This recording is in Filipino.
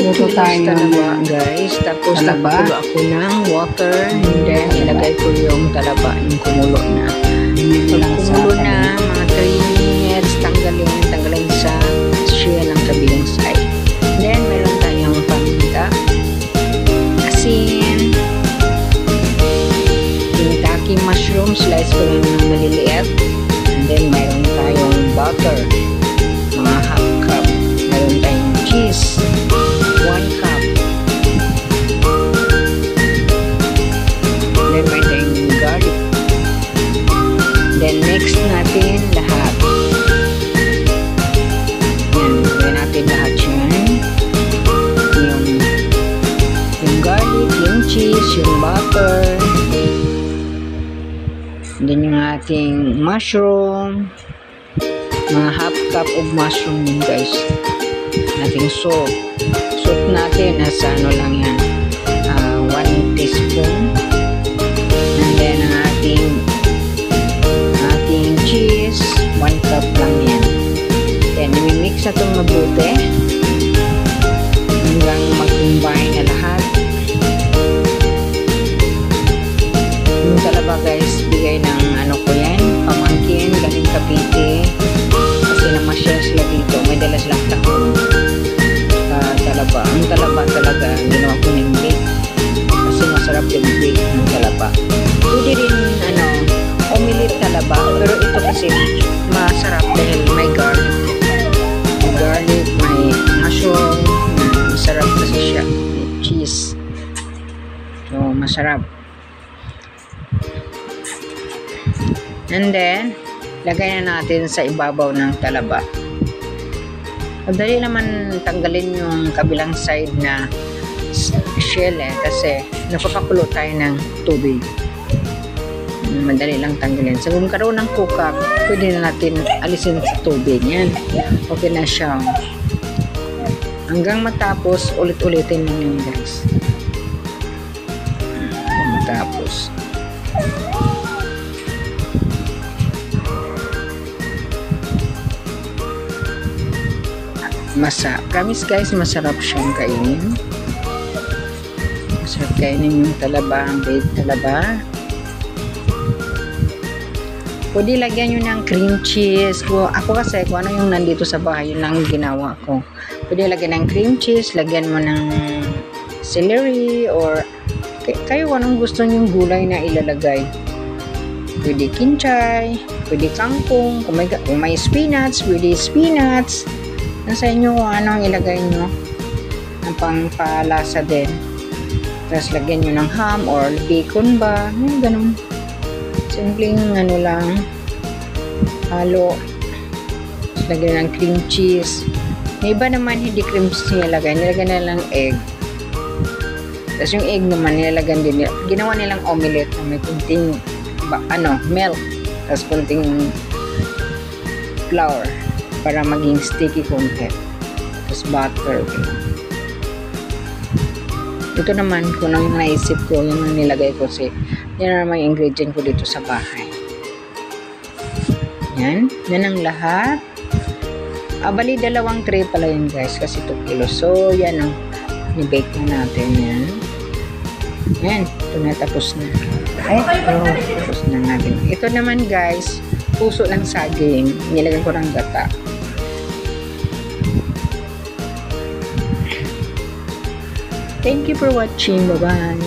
Luto tayo talaba, ng guys. Tapos talaba. nagkulo ako ng water. And then, ilagay ko yung talaba, yung kumulo na. Pag kumulo na, mga 3 minutes, tanggalin sa shell ang kabilang side. Then, meron tayong paminta, asin, shiitake mushroom, slice ko lang ng maliliit. And then, meron tayong butter, mga half cup. Meron tayong cheese, 1 cup. Then, meron tayong garlic. Then, mix natin lahat. Yan, gawin natin lahat yan. Yung garlic, yung cheese, yung butter. Then, yung ating mushroom. Mga half cup of mushroom yun, guys. Ating salt. Salt natin, nasa ano lang yan. 1 teaspoon. And then, ang ating cheese, 1 cup lang yan. Then, i-mix na itong mabuti hanggang mag-combine na lahat. Yung talaba, guys, bigay ng ano ko yan, pamangkin, galing Cavite. Kasi namasyal sila dito. May dala silang tahong talaba. Ang talaba talaga, ginawa ko ng bake. Kasi masarap yung bake ng talaba. Pwede rin, omelette talaba. Pero ito kasi masarap dahil may garlic. May garlic, may mushroom. Masarap kasi siya. May cheese. So, masarap. And then, lagay na natin sa ibabaw ng talaba. Madali naman tanggalin yung kabilang side na shell kasi napapakulo tayo ng tubig. Madali lang tanggalin. So, kung karoon ng cook-up, pwede na natin alisin sa tubig. Yan. Okay na siya. Hanggang matapos, ulit-ulitin lang yun, guys. Matapos. Promise, guys, masarap siyang kainin. Masarap kainin yung talaba, ang baked talaba. Pwede lagyan nyo ng cream cheese. Ako kasi, kung ano yung nandito sa bahay, yun lang ginawa ko. Pwede lagyan ng cream cheese, lagyan mo ng celery, or kayo kung anong gusto nyo yung gulay na ilalagay. Pwede kinchay, pwede kangkong, kung may spinach, pwede spinach. Nasa inyo kung anong ilagay nyo. Ang pangpalasa din. Tapos lagyan nyo ng ham or bacon ba. Yung ganun. Simpleng lang. Halo. Tapos lagyan ng cream cheese. May iba naman hindi cream cheese nilagay. Nilagyan na lang egg. Tapos yung egg naman nilagyan din. Ginawa nilang omelette. May kunting milk. Tapos kunting flour. Para maging sticky konti. Tapos butter. Ito naman, kung ano yung naisip ko, yung nilagay ko yan na naman yung ingredient ko dito sa bahay. Yan. Yan ang lahat. Bali, 2 tray pala yun, guys. Kasi 2 kilos. So, yan ang ni-bake na natin. Yan. Yan. Ito na, tapos na. Tapos na natin. Ito naman, guys, puso ng saging. Nilagay ko ng gata. Thank you for watching. Bye-bye.